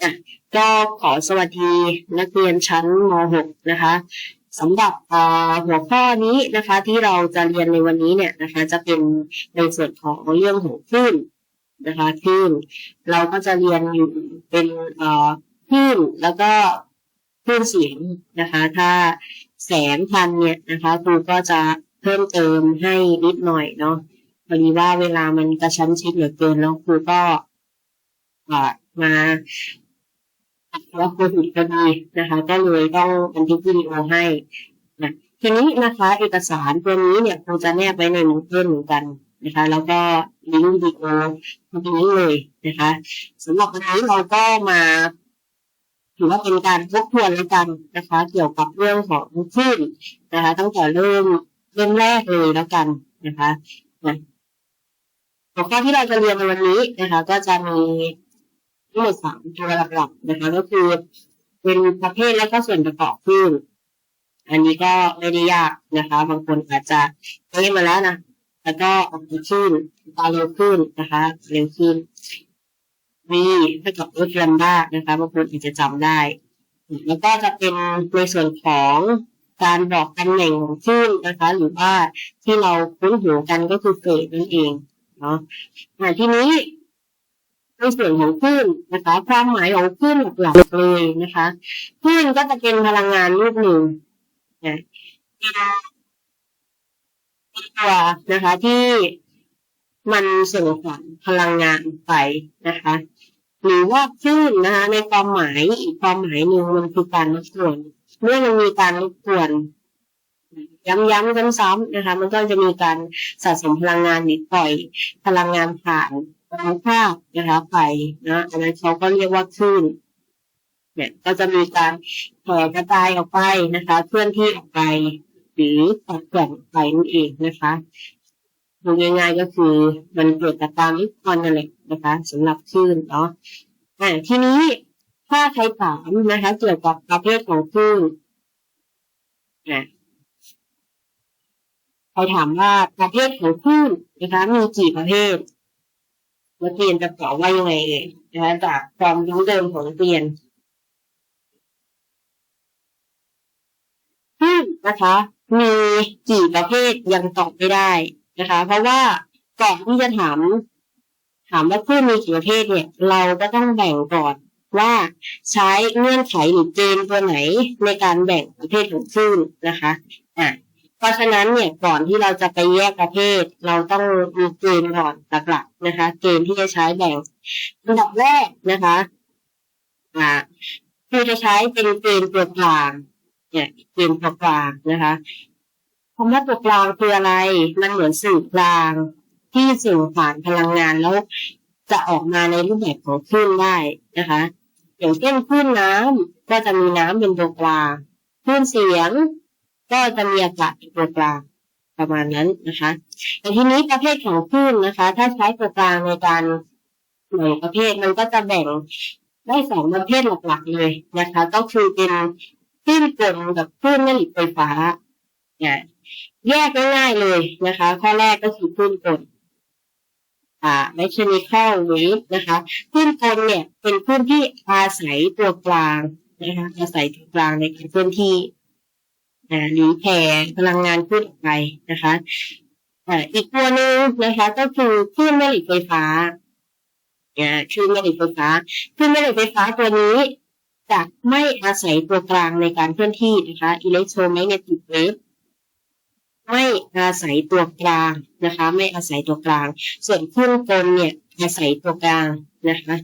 อ่ะก็ขอสวัสดีนักเรียนชั้นม .6 นะคะสำหรับหัวข้อนี้นะคะที่เราจะเรียนในวันนี้เนี่ยนะคะจะเป็นในส่วนของเรื่องของคลื่นนะคะคลื่นเราก็จะเรียนอยู่เป็นคลื่นแล้วก็คลื่นเสียงนะคะถ้าแสงทันเนี่ยนะคะครูก็จะเพิ่มเติมให้นิดหน่อยเนาะพอดีว่าเวลามันกระชั้นชิดเหลือเกินแล้วครูก็มาว่าโควิดพอดีนะคะก็เลยต้องบันทึกวิดีโอให้นะทีนี้นะคะเอกสารตัวนี้เนี่ยครูจะแนบไว้ในMoodleเหมือนกันนะคะแล้วก็ลิงก์วิดีโอตรงนี้เลยนะคะสำหรับวันนี้เราก็มาถือว่าเป็นการทบทวนแล้วกันนะคะเกี่ยวกับเรื่องของคลื่นนะคะตั้งแต่เริ่มแรกเลยแล้วกันนะคะหัวข้อที่เราจะเรียนในวันนี้นะคะก็จะมีทั้งหมด3ตัวหลักๆนะคะก็คือเป็นประเภทและก็ส่วนประกอบคลื่นอันนี้ก็ไม่ได้ยากนะคะบางคนอาจจะได้มาแล้วนะแล้วก็ออกมาคลื่นตาเร็วขึ้นนะคะเร็วขึ้นมีเท่ากับลดแลมด้านะคะบางคนอาจจะจำได้แล้วก็จะเป็นในส่วนของการบอกตำแหน่งของคลื่นนะคะหรือว่าที่เราคุ้นหูกันก็คือเฟสนั่นเองเนาะทีนี้ในส่วนของคลื่นนะคะความหมายของคลื่นหลักๆเลยนะคะคลื่นก็จะเป็นพลังงานรูปหนึ่งนะเป็นตัวนะคะที่มันส่งผ่านพลังงานไปนะคะหรือว่าคลื่นนะคะในความหมายอีกความหมายหนึ่งมันคือการรบกวนเมื่อมันมีการรบกวนย้ำๆซ้ำๆนะคะมันก็จะมีการสะสมพลังงานหรือปล่อยพลังงานผ่านอนุภาคนะคะไปนะอันนั้นเขาก็เรียกว่าคลื่นเนี่ยก็จะมีการแผ่กระจายออกไปนะคะเคลื่อนที่ออกไปหรือตัดแกว่งไปนั่นเองนะคะดูง่ายๆก็คือมันเกิดจากการรบกวนนั่นแหละนะคะสำหรับคลื่นเนาะทีนี้ถ้าใครถามนะคะเกี่ยวกับประเภทของคลื่นใครถามว่าประเภทของคลื่นนะคะมีกี่ประเภทนักเรียนจะตอบว่ายังไงเลยนะคะจากความรู้เดิมของนักเรียนคลื่นนะคะมีกี่ประเภทยังตอบไม่ได้นะคะเพราะว่าก่อนที่จะถามว่าคลื่นมีกี่ประเภทเนี่ยเราก็ต้องแบ่งก่อนว่าใช้เงื่อนไขหรือเกณฑ์ตัวไหนในการแบ่งประเภทของคลื่นนะคะเพราะฉะนั้นเนี่ยก่อนที่เราจะไปแยกประเภทเราต้องมีเกณฑ์ก่อนหลักๆนะคะเกณฑ์ที่จะใช้แบ่งอันดับแรกนะคะคือจะใช้เป็นเกณฑ์ตัวกลางเนี่ยเกณฑ์ตัวกลางนะคะคำว่าตัวกลางคืออะไรมันเหมือนสื่อกลางที่สื่อผ่านพลังงานแล้วจะออกมาในรูปแบบของคลื่นได้นะคะอย่างเช่นคลื่นน้ำก็จะมีน้ำเป็นตัวกลางคลื่นเสียงก็จะมีอากาศเป็นตัวกลางประมาณนั้นนะคะแต่ทีนี้ประเภทของคลื่นนะคะถ้าใช้ตัวกลางในการแบ่งประเภทมันก็จะแบ่งได้2ประเภทหลักๆเลยนะคะก็คือเป็นคลื่นกลกับคลื่นแม่เหล็กไฟฟ้าแยกง่ายๆเลยนะคะข้อแรกก็คือคลื่นกลmechanical wave นะคะคลื่นกลเนี่ยเป็นคลื่นที่อาศัยตัวกลางนะคะอาศัยตัวกลางในการเคลื่อนที่หรือแผ่พลังงานขึ้นออกไปนะคะอีกตัวหนึ่งนะคะก็คือคลื่นแม่เหล็กไฟฟ้าคลื่นแม่เหล็กไฟฟ้าตัวนี้จะไม่อาศัยตัวกลางในการเคลื่อนที่นะคะ electromagnetic wave ไม่อาศัยตัวกลางนะคะไม่อาศัยตัวกลางส่วนคลื่นกลเนี่ยอาศัยตัวกลางนะคะ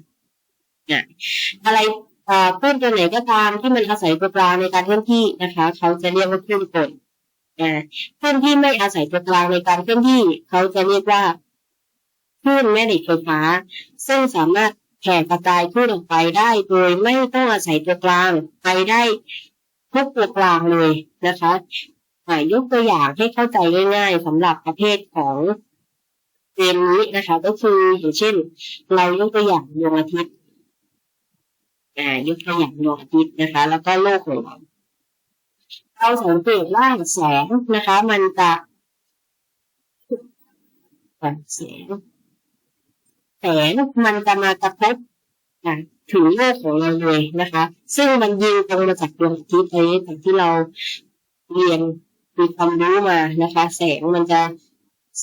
อะไรคลื่นตัวไหนก็ตามที่มันอาศัยตัวกลางในการเคลื่อนที่นะคะเขาจะเรียกว่าคลื่นกลคลื่นที่ไม่อาศัยตัวกลางในการเคลื่อนที่เขาจะเรียกว่าคลื่นแม่เหล็กไฟฟ้าซึ่งสามารถแผ่กระจายคลื่นออกไปได้โดยไม่ต้องอาศัยตัวกลางไปได้ทุกตัวกลางเลยนะคะยกตัวอย่างให้เข้าใจง่ายๆสำหรับประเภทของเกมนี้นะคะก็คืออย่างเช่นเรายกตัวอย่างดวงอาทิตย์ยกตัวอย่างดวงอาทิตย์นะคะแล้วก็โลกของเราสังเกตว่าแสงนะคะมันจะแสงมันจะมากระทบ ถึงโลกของเราเลยนะคะ ซึ่งมันยิงตรงมาจากดวงอาทิตย์อย่างที่เราเรียนมีความรู้มานะคะ แสงมันจะ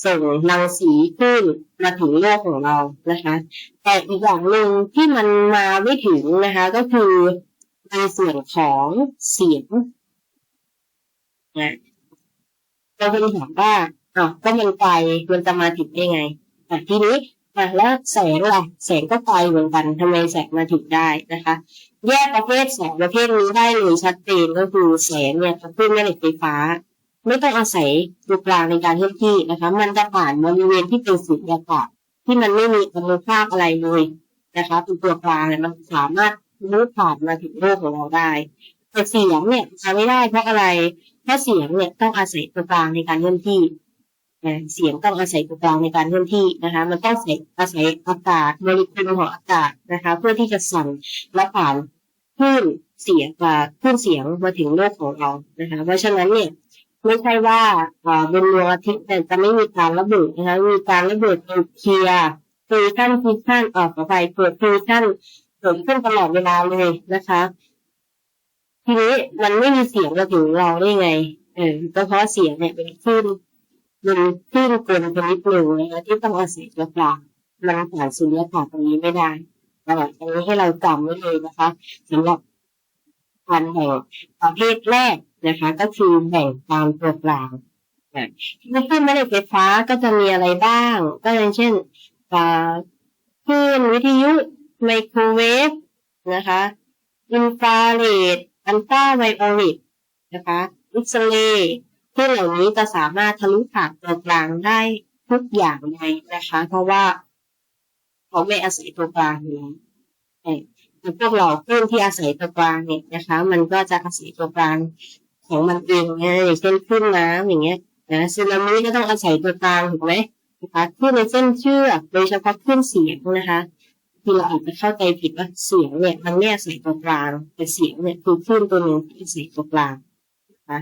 ส่งรังสีขึ้นมาถึงโลกของเรานะคะ แต่อีกอย่างหนึ่งที่มันมาไม่ถึงนะคะ ก็คือในส่วนของเสียงนะเราจะถามว่าก็มันไกลมันจะมาถึงได้ไงทีนี้แล้วแสงล่ะแสงก็ไกลเหมือนกันทำไมแสงมาถึงได้นะคะแยกประเภทแสงประเภทนี้ได้เลยชัดเจนก็คือแสงเนี่ยจะขึ้นแม่เหล็กไฟฟ้าไม่ต้องอาศัยตัวกลางในการเคลื่อนที่นะคะมันจะผ่านบริเวณที่เป็นสุญญากาศที่มันไม่มีอนุภาคอะไรเลยนะคะเป็นตัวกลางเนี่ยมันสามารถทะลุผ่านมาถึงโลกของเราได้แต่เสียงเนี่ยจะไม่ได้เพราะอะไรเพราะเสียงเนี่ยต้องอาศัยตัวกลางในการเคลื่อนที่เสียงต้องอาศัยตัวกลางในการเคลื่อนที่นะคะมันต้องอาศัยอากาศโมเลกุลของอากาศนะคะเพื่อที่จะสั่นและผ่านคลื่นเสียงมาถึงโลกของเรานะคะเพราะฉะนั้นเนี่ยไม่ใช่ว่าบนดวงอาทิตย์จะไม่มีการระเบิดนะคะมีการระเบิดนิวเคลียร์ฟิวชั่นขออภัยเกิดฟิวชั่นเกิดขึ้นตลอดเวลาเลยนะคะทีนี้มันไม่มีเสียงมาถึงเราได้ไงก็เพราะเสียงเนี่ยเป็นคลื่นมันขึ้นเกินไปนิดหนึ่งนะคะที่ต้องอาศัยตัวกลางมันผ่านสุญญากาศตรงนี้ไม่ได้ตรงนี้ให้เราจำไว้เลยนะคะสำหรับการแบ่งประเภทแรกนะคะก็คือแบ่งตามตัวกลางที่ขึ้นแม่เหล็กไฟฟ้าก็จะมีอะไรบ้างก็อย่างเช่นคลื่นวิทยุไมโครเวฟนะคะอินฟราเรดอัลตราไวโอเลตนะคะอิกซเรย์คลื่นเหล่านี้จะสามารถทะลุผ่านตัวกลางได้ทุกอย่างเลยนะคะเพราะว่าเขาไม่อาศัยตัวกลางเลยพวกเราคลื่นที่อาศัยตัวกลางเนี่ยนะคะมันก็จะอาศัยตัวกลางของมันเองนะอย่างเช่นคลื่นน้ำอย่างเงี้ยสึนามิก็ต้องอาศัยตัวกลางถูกไหมนะคะคลื่นในเส้นเชือกโดยเฉพาะคลื่นเสียงนะคะที่เราอาจจะเข้าใจผิดว่าเสียงเนี่ยมันไม่อาศัยตัวกลางแต่เสียงเนี่ยคือคลื่นตัวหนึ่งที่อาศัยตัวกลางนะคะ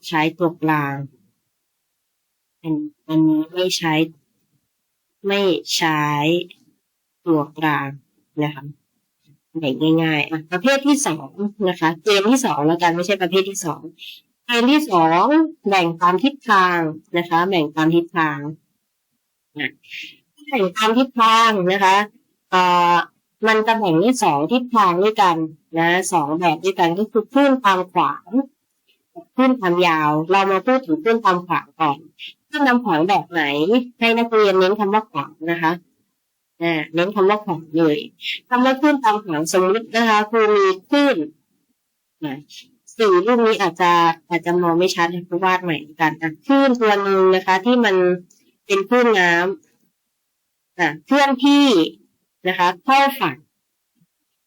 ใช้ตัวกลางอันนี้ไม่ใช้ตัวกลางนะคะแบ่งง่ายๆประเภทที่สองนะคะเกมที่สองแล้วกันไม่ใช่ประเภทที่สองเกมที่สองแบ่งตามทิศทางนะคะแบ่งตามทิศทางแบ่งตามทิศทางนะคะมันจะแบ่งได้สองทิศทางด้วยกันนะสองแบบด้วยกันก็คือคลื่นความขวางคลื่นความยาวเรามาพูดถึงคลื่นความขวางก่อนคลื่นความขวางแบบไหนให้นักเรียนเน้นคำว่าขวางนะคะเน้นคำว่าขวางเลยคำว่าคลื่นความขวางสมมตินะคะครูมีคลื่นสีรูปนี้อาจจะมองไม่ชัดให้ครูวาดใหม่กันคลื่นตัวหนึ่งนะคะที่มันเป็นคลื่นน้ำเคลื่อนที่นะคะเข้าฝั่ง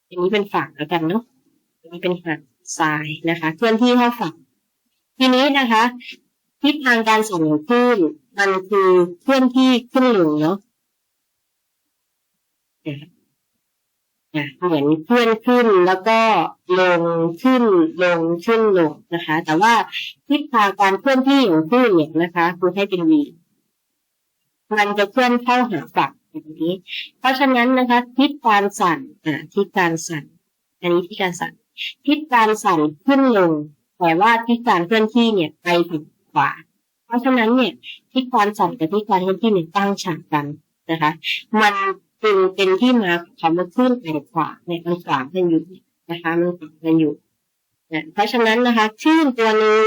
อันนี้เป็นฝั่งแล้วกันเนาะอันนี้เป็นฝั่งทรายนะคะเคลื่อนที่เข้าฝั่งทีนี้นะคะทิศทางการส่งคลื่นมันคือเคลื่อนที่ขึ้นลงเนาะเหมือนเคลื่อนขึ้นแล้วก็ลงขึ้นลงขึ้นลงนะคะแต่ว่าทิศทางการเคลื่อนที่ของคลื่นเนี่ยนะคะคือให้เป็น v มันจะเคลื่อนเข้าหาฝั่งแบบนี้เพราะฉะนั้นนะคะทิศการสั่นทิศการสั่นอันนี้ทิศการสั่นทิศการสั่นขึ้นลงแต่ว่าทิศการเคลื่อนที่เนี่ยไปถึงขวาเพราะฉะนั้นเนี่ยทิศการสั่นกับทิศการเคลื่อนที่เนี่ยตั้งฉากกันนะคะมันเป็นที่มาของคำว่าคลื่นไปขวาเนี่ยมันขวางกันอยู่นะคะมันขวางกันอยู่เพราะฉะนั้นนะคะคลื่นตัวนึง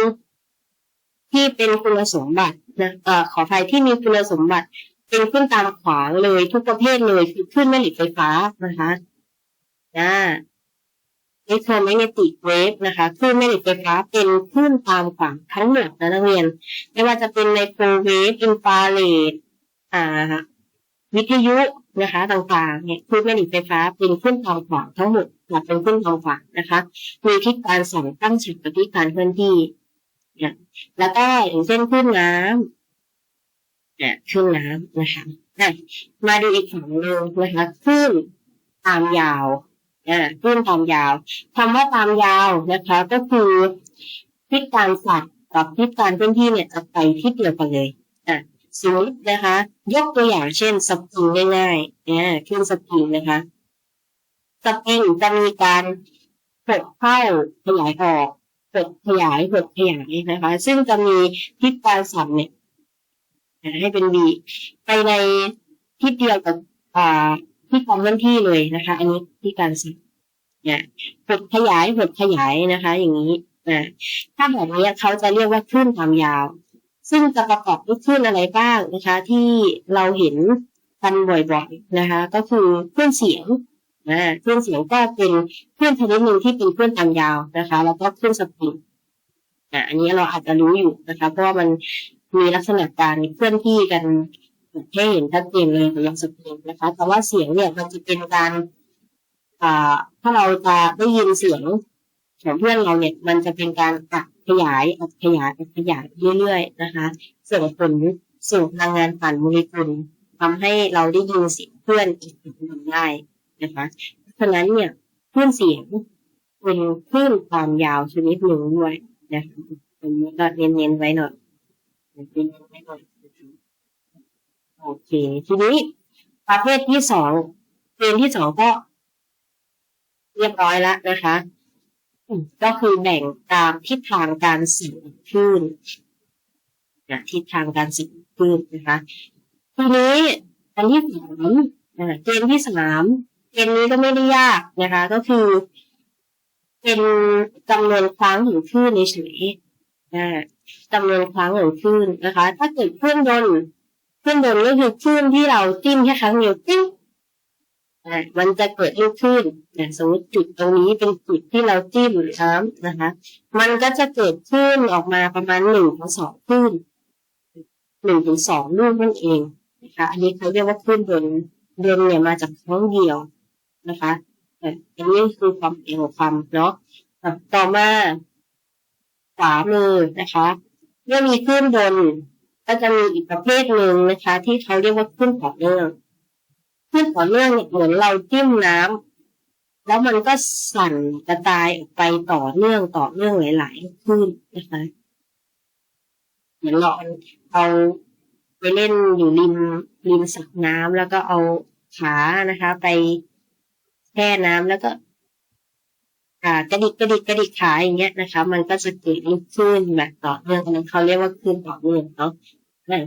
ที่เป็นคุณสมบัตินะขออภัยที่มีคุณสมบัติเป็นคลื่นตามขวางเลยทุกประเภทเลยคือคลื่นแม่เหล็กไฟฟ้านะคะelectromagnetic wave นะคะคลื่นแม่เหล็กไฟฟ้าเป็นคลื่นตามขวางทั้งหมดนะนักเรียนไม่ว่าจะเป็นไมโครเวฟอินฟราเรดวิทยุนะคะต่างๆเนี่ยคลื่นแม่เหล็กไฟฟ้าเป็นคลื่นตามขวางทั้งหมดเป็นคลื่นตามขวางนะคะมีทิศการส่องตั้งฉากกับทิศการเคลื่อนที่แล้วก็อย่างเช่นคลื่นน้ำคลื่นน้ำนะคะมาดูอีกฝั่งหนึ่งนะคะคลื่นตามยาวคลื่นตามยาวคำว่าตามยาวนะคะก็คือทิศการสั่นกับทิศการเคลื่อนที่เนี่ยจะไปทิศเดียวกันเลย สมมตินะคะยกตัวอย่างเช่นสปริงง่ายๆเครื่องสปริงนะคะสปริงจะมีการหดเข้าขยายออกหดขยายนะคะซึ่งจะมีทิศการสั่นเนี่ยให้เป็น V ไปในทิศเดียวกับที่ทำหน้าที่เลยนะคะอันนี้ที่การสั่นเนี่ยหดขยายนะคะอย่างนี้ถ้าแบบนี้เขาจะเรียกว่าคลื่นความยาวซึ่งจะประกอบด้วยคลื่นอะไรบ้างนะคะที่เราเห็นกันบ่อยๆนะคะก็คือคลื่นเสียงคลื่นเสียงก็เป็นคลื่นชนิดหนึ่งที่เป็นคลื่นความยาวนะคะแล้วก็คลื่นสปริงอันนี้เราอาจจะรู้อยู่นะคะเพราะว่ามันมีลักษณะการเคลื่อนที่กันให้เห็นชัดเจนเลยอย่างสปริงนะคะแต่ว่าเสียงเนี่ยมันจะเป็นการถ้าเราจะได้ยินเสียงของเพื่อนเราเนี่ยมันจะเป็นการขยายเรื่อยๆนะคะส่งผลสู่พลังงานผ่านโมเลกุลทำให้เราได้ยินเสียงเพื่อนอีกหนึ่งได้นะคะเพราะฉะนั้นเนี่ยคลื่นเสียงเป็นคลื่นความยาวชนิดหนึ่งด้วยนะคะอันนี้ก็เน้นไว้หน่อยโอเคทีนี้ประเภทที่สองเกณฑ์ที่สองก็เรียบร้อยแล้วนะคะก็คือแบ่งตามทิศทางการสั่นคลื่นทิศทางการสั่นคลื่นนะคะทีนี้อันที่สามเกณฑ์ที่สามเกณฑ์นี้ก็ไม่ได้ยากนะคะก็คือเป็นจำนวนครั้งของคลื่นเฉยจำนวนครั้งของคลื่นนะคะถ้าเกิดคลื่นดนก็คือคลื่นที่เราจิ้มแค่ครั้งเดียวจิ้มมันจะเกิดลูกคลื่นสมมติจุดตรงนี้เป็นจุดที่เราจิ้มน้ำนะคะมันก็จะเกิดคลื่นออกมาประมาณ1-2คลื่น1-2ลูกนั่นเองนะคะอันนี้เขาเรียกว่าคลื่นดนเนี่ยมาจากครั้งเดียวนะคะอันนี้คือความเองของความเนาะต่อมาขวามือนะคะเมื่อมีคลื่นดนก็จะมีอีกประเภทหนึ่งนะคะที่เขาเรียกว่าคลื่นต่อเนื่องคลื่นต่อเนื่องเนี่ยเหมือนเราจิ้มน้ำแล้วมันก็สั่นกระจายออกไปต่อเนื่องหลายๆคลื่นนะคะเหมือนเราเอาไปเล่นอยู่ริมสระน้ำแล้วก็เอาขานะคะไปแช่น้ำแล้วก็กระดิกขาอย่างเงี้ยนะคะมันก็จะเกิดลูกคลื่นแบบต่อเนื่องนั้นเขาเรียกว่าคลื่นต่อเนื่องเนาะ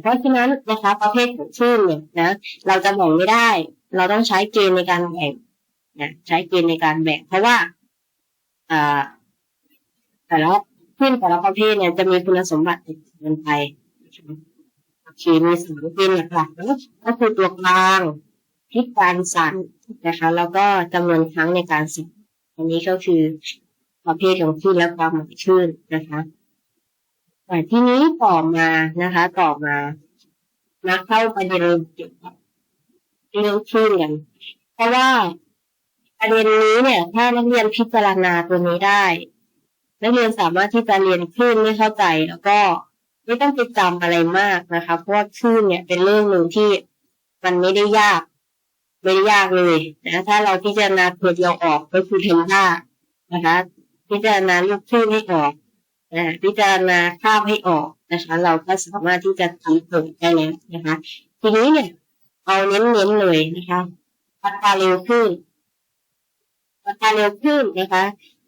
เพราะฉะนั้นนะคะประเภทของคลื่นเนี่ยนะเราจะแบ่งไม่ได้เราต้องใช้เกณฑ์ในการแบ่งใช้เกณฑ์ในการแบ่งเพราะว่าแต่ละคลื่นแต่ละประเภทเนี่ยจะมีคุณสมบัติต่างกันไปโอเคมี3เกณฑ์หลักๆก็คือตัวกลางทิศการสั่นนะคะแล้วก็จำนวนครั้งในการสั่นอันนี้ก็คือประเภทของคลื่นและความหมายคลื่นนะคะแต่ทีนี้ต่อมาเข้าประเด็นเกี่ยวกับเรื่องคลื่นกันเพราะว่าประเด็นนี้เนี่ยถ้านักเรียนพิจารณาตัวนี้ได้นักเรียนสามารถที่จะเรียนคลื่นให้เข้าใจแล้วก็ไม่ต้องไปจำอะไรมากนะคะเพราะว่าคลื่นเนี่ยเป็นเรื่องหนึ่งที่มันไม่ได้ยากเลยนะถ้าเราพิจารณาตัวเดียวออกก็คือทำได้นะคะพิจารณาลูกคลื่นให้ออกพิจารณาคาบให้ออกนะคะเราก็สามารถที่จะทำผลได้แล้วนะคะทีนี้เนี่ยเอาเน้นเลยนะคะอัตราเร็วคลื่นนะคะ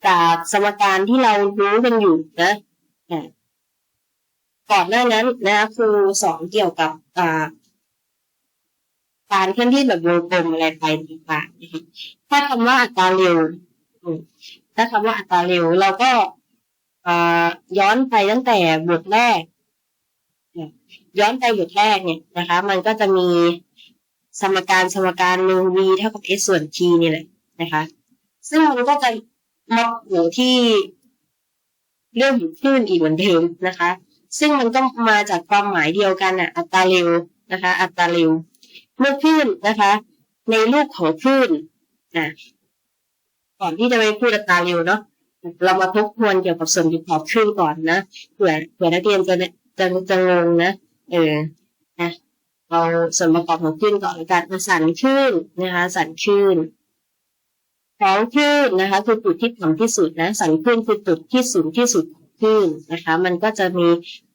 จากสมการที่เรารู้กันอยู่นะก่อนหน้านั้นนะครูสอนเกี่ยวกับการเคลื่อนที่แบบวงกลมอะไรไปต่างๆถ้าคำว่าอัตราเร็วเราก็ย้อนไปตั้งแต่บทแรกเนี่ยนะคะมันก็จะมีสมการหนึ่ง v เท่ากับ s ส่วน t นี่แหละนะคะซึ่งมันก็จะมาอยู่ที่เรื่องของคลื่นอีกเหมือนเดิมนะคะซึ่งมันก็มาจากความหมายเดียวกันอัตราเร็วนะคะอัตราเร็วเมื่อคลื่นนะคะในรูปของคลื่นก่อนที่จะไปพูดอัตราเร็วเนาะเรามาทบทวนเกี่ยวกับส่วนประกอบคลื่นก่อนนะเผื่อนักเรียนจะงงนะเอาส่วนประกอบของคลื่นก่อนการสั่นคลื่นนะคะสั่นคลื่นของคลื่นนะคะคือจุดที่ต่ำที่สุดนะสั่นคลื่นคือจุดที่สูงที่สุดของคลื่นนะคะมันก็จะมี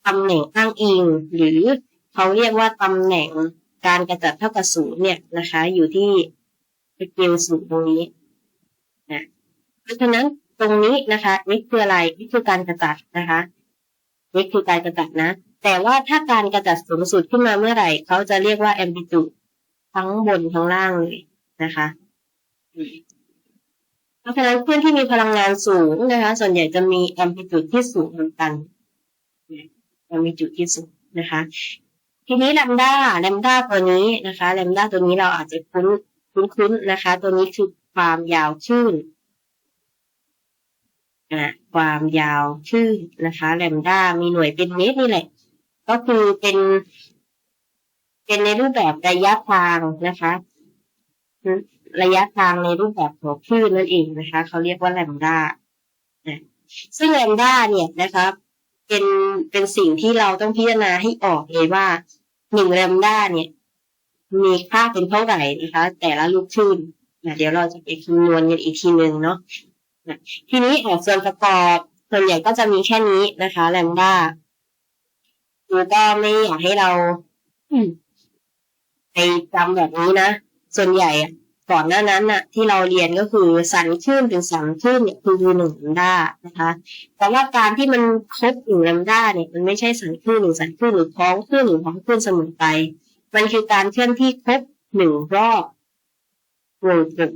ตำแหน่งอ้างอิงหรือ เขาเรียกว่าตำแหน่งการกระจัดเท่ากับศูนย์เนี่ยนะคะอยู่ที่สเกลศูนย์ตรงนี้นะเพราะฉะนั้นตรงนี้นะคะ x คืออะไร x คือการกระจัดนะคะ x คือการกระจัดนะแต่ว่าถ้าการกระจัดสูงสุดขึ้นมาเมื่อไหร่เขาจะเรียกว่า amplitude ทั้งบนทั้งล่างเลยนะคะเพราะฉะนั้นคลื่นที่มีพลังงานสูงนะคะส่วนใหญ่จะมี amplitude ที่สูงเหมือนกัน amplitude ที่สูงนะคะทีนี้แลมด้าตัวนี้นะคะแลมด้าตัวนี้เราอาจจะคุ้นนะคะตัวนี้คือความยาวคลื่นความยาวคลื่นนะคะแลมด้ามีหน่วยเป็นเมตรนี่แหละก็คือเป็นในรูปแบบระยะทางนะคะระยะทางในรูปแบบของคลื่นนั่นเองนะคะเขาเรียกว่าแลมด้าซึ่งแลมด้าเนี่ยนะคะเป็นสิ่งที่เราต้องพิจารณาให้ออกเลยว่า1แลมด้าเนี่ยมีค่าเป็นเท่าไหร่นะคะแต่ละลูกคลื่นเดี๋ยวเราจะไปคำนวณกันอีกทีนึงเนาะทีนี้ส่วนประกอบส่วนใหญ่ก็จะมีแค่นี้นะคะแลมด้าแล้วก็ไม่อยากให้เราไปจำแบบนี้นะส่วนใหญ่ก่อนหน้านั้นน่ะที่เราเรียนก็คือสันคลื่นถึงสันคลื่นเนี่ยคือ1แลมด้านะคะแต่ว่าการที่มันครบ1แลมด้าเนี่ยมันไม่ใช่สันคลื่น1สันคลื่นหรือพ้องคลื่น1พ้องคลื่นเสมอไปมันคือการเคลื่อนที่ครบ1รอบวงกลม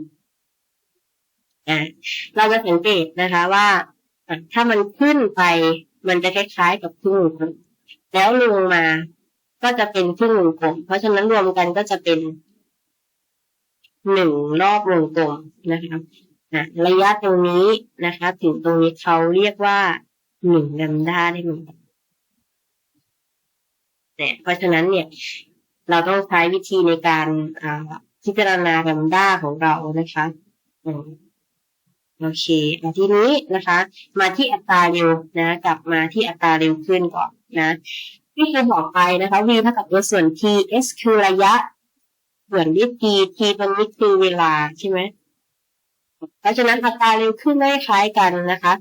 เราจะสังเกตนะคะว่าถ้ามันขึ้นไปมันจะคล้ายๆกับครึ่งวงกลมแล้วลงมาก็จะเป็นครึ่งวงกลมเพราะฉะนั้นรวมกันก็จะเป็น1รอบวงกลมนะคะระยะตรงนี้นะคะถึงตรงนี้เขาเรียกว่า1แลมด้าได้เหมือนกันเพราะฉะนั้นเนี่ยเราต้องใช้วิธีในการพิจารณาแลมด้าของเรานะคะโอเคทีนี้นะคะมาที่อัตราเร็วนะกลับมาที่อัตราเร็วขึ้นก่อนนะที่เคยบอกไปนะคะ v เท่ากับ s ส่วน t s คือระยะส่วนด้วย t ตรงนี้คือเวลาใช่ไหมเพราะฉะนั้นอัตราเร็วขึ้นไม่คล้ายกันนะคะ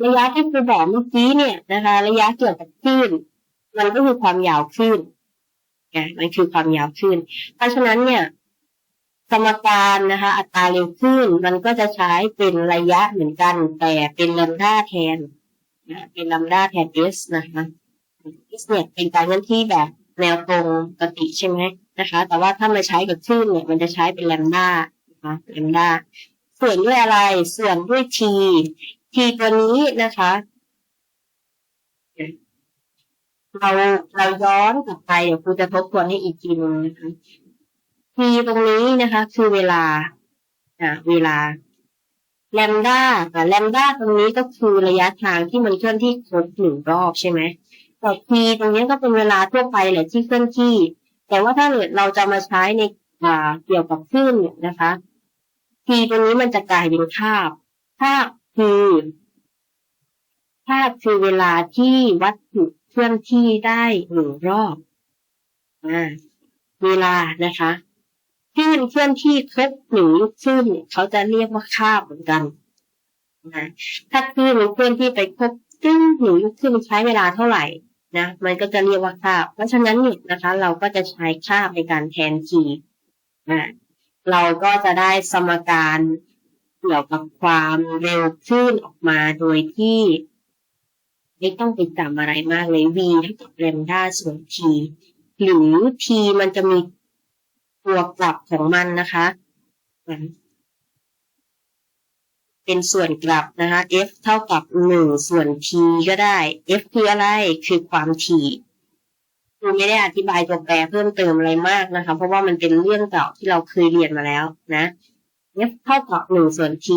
ระยะที่ครูบอกเมื่อกี้เนี่ยนะคะระยะเกี่ยวกับคลื่นมันก็คือความยาวคลื่นมันคือความยาวคลื่นเพราะฉะนั้นเนี่ยสมการนะคะอัตราเร็วขึ้นมันก็จะใช้เป็นระยะเหมือนกันแต่เป็นแลมด้าแทนเป็นแลมด้าแทน s นะคะ s เนี่ยเป็นการเคลื่อนที่แบบแนวตรงปกติใช่ไหมนะคะแต่ว่าถ้ามาใช้กับคลื่นเนี่ยมันจะใช้เป็นแลมด้านะคะแลมด้าส่วนด้วยอะไรส่วนด้วย t ตัวนี้นะคะเราย้อนกลับไปเดี๋ยวครูจะทบทวนให้อีกทีนึงนะคะt ตรงนี้นะคะคือเวลาแลมด้าตรงนี้ก็คือระยะทางที่มันเคลื่อนที่ครบ1รอบใช่ไหมแต่ t ตรงนี้ก็เป็นเวลาทั่วไปแหละที่เคลื่อนที่แต่ว่าถ้าเราจะมาใช้ในเกี่ยวกับคลื่นนะคะ t ตรงนี้มันจะกลายเป็นคาบคือเวลาที่วัตถุเคลื่อนที่ได้1รอบเวลานะคะคลื่นเคลื่อนที่ครบ1ลูกคลื่นเขาจะเรียกว่าคาบเหมือนกันถ้าคลื่นเคลื่อนที่ไปครบ1ลูกคลื่นใช้เวลาเท่าไหร่นะมันก็จะเรียกว่าคาบเพราะฉะนั้นเนี่ยนะคะเราก็จะใช้คาบในการแทน t เราก็จะได้สมการเกี่ยวกับความเร็วคลื่นออกมาโดยที่ไม่ต้องไปจำอะไรมากเลย v เท่ากับแลมด้าส่วน t หรือ t มันจะมีตัวกลับของมันนะคะเป็นส่วนกลับนะคะ f เท่ากับ1ส่วน t ก็ได้ f คืออะไรคือความถี่ครูไม่ได้อธิบายตัวแปรเพิ่มเติมอะไรมากนะคะเพราะว่ามันเป็นเรื่องเก่าที่เราเคยเรียนมาแล้วนะ f เท่ากับ1ส่วน t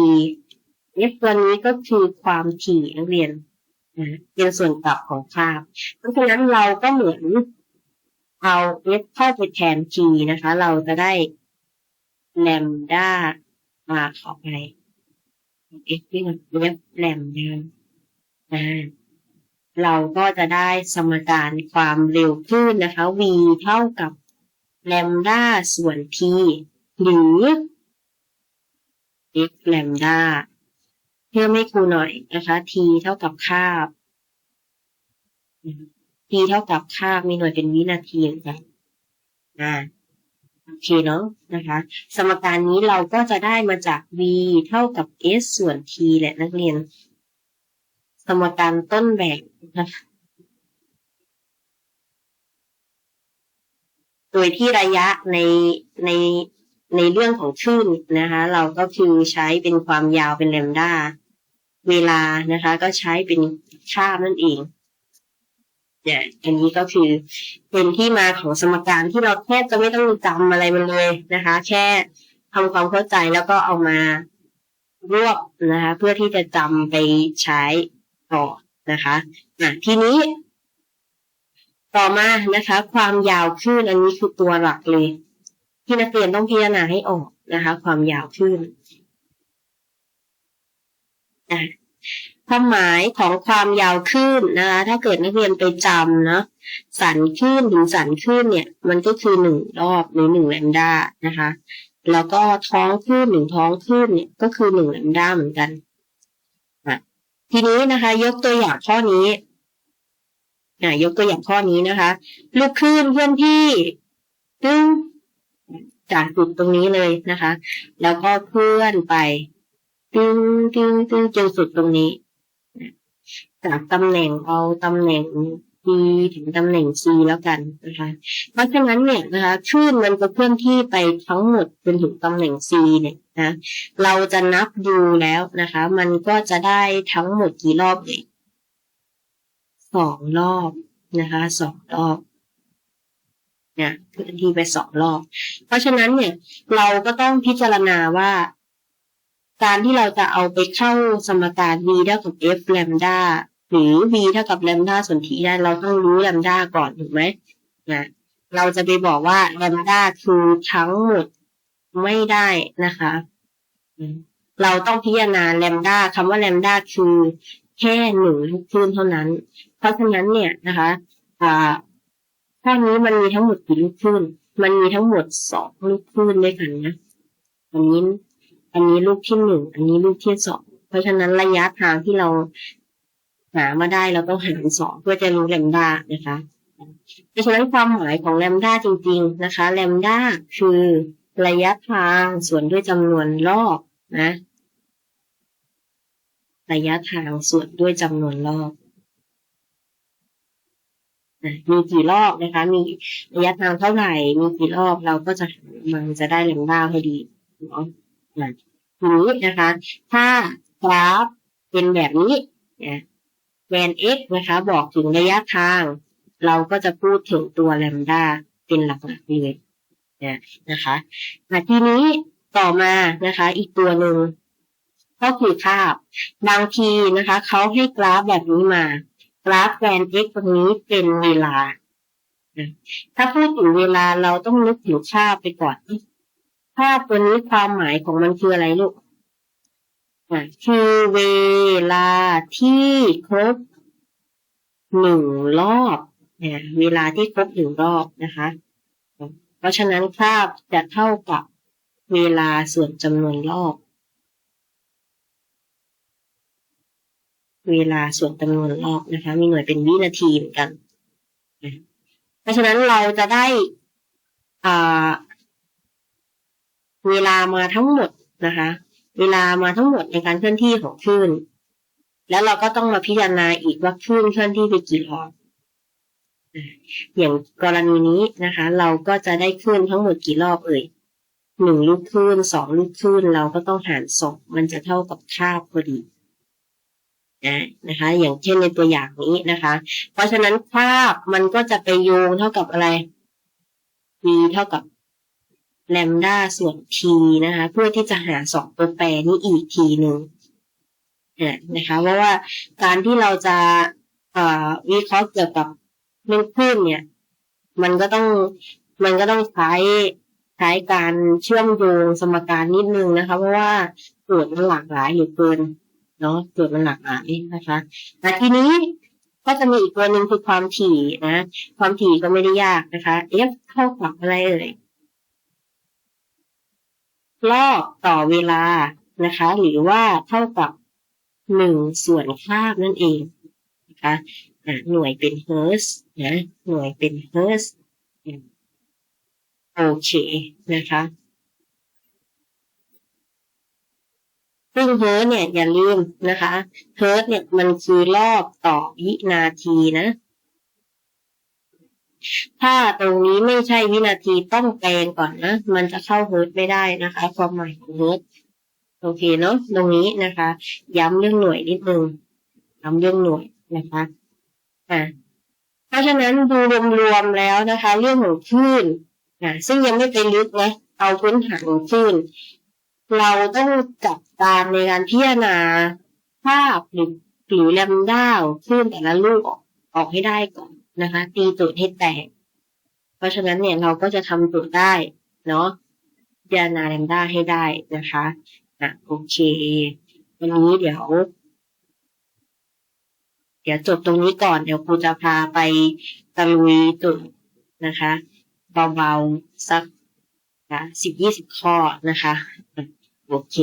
f ตัวนี้ก็คือความถี่นักเรียนเป็นส่วนกลับของคาบเพราะฉะนั้นเราก็เหมือนเอา f เข้าไปแทน t นะคะเราจะได้แลมด้าขอไป f ที่มันแลมด้าเราก็จะได้สมการความเร็วคลื่นนะคะ v เท่ากับแลมด้าส่วน t หรือ x แลมด้าเพิ่มให้ครูหน่อยนะคะ t เท่ากับคาบ t เท่ากับคาบมีหน่วยเป็นวินาทีค่ะโอเคเนาะนะคะสมการนี้เราก็จะได้มาจาก v เท่ากับ s ส่วน t แหละนักเรียนสมการต้นแบบนะคะโดยที่ระยะในเรื่องของคลื่นนะคะเราก็คือใช้เป็นความยาวเป็นแลมดาเวลานะคะก็ใช้เป็นคาบนั่นเองเนี่ยอันนี้ก็คือเป็นที่มาของสมการที่เราแทบจะไม่ต้องจำอะไรมันเลยนะคะแค่ทำความเข้าใจแล้วก็เอามารวบนะคะเพื่อที่จะจำไปใช้ต่อนะคะทีนี้ต่อมานะคะความยาวคลื่นอันนี้คือตัวหลักเลยที่นักเรียนต้องพิจารณาให้ออกนะคะความยาวคลื่นความหมายของความยาวคลื่นนะคะถ้าเกิดนักเรียนไปจำเนาะสันคลื่นถึงสันคลื่นเนี่ยมันก็คือ1 รอบหรือ1 แลมดานะคะแล้วก็ท้องคลื่น1 ท้องคลื่นเนี่ยก็คือ1 แลมดาเหมือนกันทีนี้นะคะยกตัวอย่างข้อนี้ยกตัวอย่างข้อนี้นะคะลูกคลื่นเคลื่อนที่ตึ้งจากจุดตรงนี้เลยนะคะแล้วก็เคลื่อนไปตึ้งจนสุดตรงนี้จากตำแหน่งเอาตำแหน่ง B ถึงตำแหน่ง C แล้วกันนะคะเพราะฉะนั้นเนี่ยนะคะคลื่นมันจะเคลื่อนที่ไปทั้งหมดจนถึงตำแหน่ง C เนี่ยนะเราจะนับดูแล้วนะคะมันก็จะได้ทั้งหมดกี่รอบเลย2 รอบนะคะ2 รอบเนี่ยเคลื่อนที่ไป2 รอบเพราะฉะนั้นเนี่ยเราก็ต้องพิจารณาว่าการที่เราจะเอาไปเข้าสมการ v เท่ากับ f แลมดาหรือ v เท่ากับแลมดาส่วน t ได้เราต้องรู้แลมดาก่อนถูกไหมเราจะไปบอกว่าแลมดาคือทั้งหมดไม่ได้นะคะเราต้องพิจารณาแลมดาคำว่าแลมดาคือแค่1 ลูกคลื่นเท่านั้นเพราะฉะนั้นเนี่ยนะคะข้อนี้มันมีทั้งหมดกี่ลูกคลื่นมันมีทั้งหมด2 ลูกคลื่นด้วยกันนะอันนี้ลูกที่1อันนี้ลูกที่2เพราะฉะนั้นระยะทางที่เราหามาได้เราต้องหาร2เพื่อจะรู้แลมดานะคะเพราะฉะนั้นความหมายของแลมดาจริงๆนะคะแลมดาคือระยะทางส่วนด้วยจำนวนรอบนะระยะทางส่วนด้วยจำนวนรอบมีกี่รอบนะคะมีระยะทางเท่าไหร่มีกี่รอบเราก็จะมันจะได้แลมดาพอดีเนาะทีนี้นะคะถ้ากราฟเป็นแบบนี้แกน x นะคะบอกถึงระยะทางเราก็จะพูดถึงตัวแลมดาเป็นหลักๆเลยนะคะทีนี้ต่อมานะคะอีกตัวหนึ่งก็คือคาบบางทีนะคะเขาให้กราฟแบบนี้มากราฟแกน x ตรงนี้เป็นเวลาถ้าพูดถึงเวลาเราต้องนึกถึงคาบไปก่อนคาบตัวนี้ความหมายของมันคืออะไรลูกคือเวลาที่ครบ1 รอบเวลาที่ครบ1 รอบนะคะเพราะฉะนั้นคาบจะเท่ากับเวลาส่วนจำนวนรอบเวลาส่วนจำนวนรอบนะคะมีหน่วยเป็นวินาทีเหมือนกันเพราะฉะนั้นเราจะได้เวลามาทั้งหมดนะคะเวลามาทั้งหมดในการเคลื่อนที่ของคลื่นแล้วเราก็ต้องมาพิจารณาอีกว่าคลื่นเคลื่อนที่ไปกี่รอบอย่างกรณีนี้นะคะเราก็จะได้คลื่นทั้งหมดกี่รอบ1 ลูกคลื่น2 ลูกคลื่นเราก็ต้องหาร2มันจะเท่ากับคาบพอดีนะคะอย่างเช่นในตัวอย่างนี้นะคะเพราะฉะนั้นคาบมันก็จะไปโยงเท่ากับอะไร v เท่ากับแลมดาส่วน t นะคะเพื่อที่จะหา2 ตัวแปรนี้อีกทีหนึ่งนะคะเพราะว่าการที่เราจะวิเคราะห์เกี่ยวกับเรื่องคลื่นเนี่ยมันก็ต้องใช้การเชื่อมโยงสมการนิดนึงนะคะเพราะว่าโจทย์มันหลากหลายเหลือเกินเนาะโจทย์มันหลากหลายนะคะแต่ทีนี้ก็จะมีอีกตัวหนึ่งคือความถี่นะความถี่ก็ไม่ได้ยากนะคะ f เท่ากับอะไรรอบต่อเวลานะคะหรือว่าเท่ากับ1 ส่วนคาบนั่นเองนะคะ หน่วยเป็นเฮิร์ตซ์นะหน่วยเป็นเฮิร์ตซ์โอเคนะคะซึ่งเฮิร์ตเนี่ยอย่าลืมนะคะเฮิร์ตเนี่ยมันคือรอบต่อวินาทีนะถ้าตรงนี้ไม่ใช่วินาทีต้องแปลงก่อนนะมันจะเข้าเฮิร์ตไม่ได้นะคะความหมายของเฮิร์ตโอเคเนาะตรงนี้นะคะย้ำเรื่องหน่วยนิดนึงย้ำเรื่องหน่วยนะคะเพราะฉะนั้นดูรวมๆแล้วนะคะเรื่องของคลื่นซึ่งยังไม่ไปลึกนะเอาพื้นฐานของคลื่นเราต้องจับตามในการพิจารณาภาพหรือแลมด้าคลื่นแต่ละลูกออกให้ได้ก่อนนะคะตีโจทย์ให้แตกเพราะฉะนั้นเนี่ยเราก็จะทำโจทย์ได้เนาะพิจารณาแลมด้าให้ได้นะคะโอเควันนี้เดี๋ยวจบตรงนี้ก่อนเดี๋ยวครูจะพาไปตะลุยจุดนะคะเบาๆสัก10-20 ข้อนะคะโอเค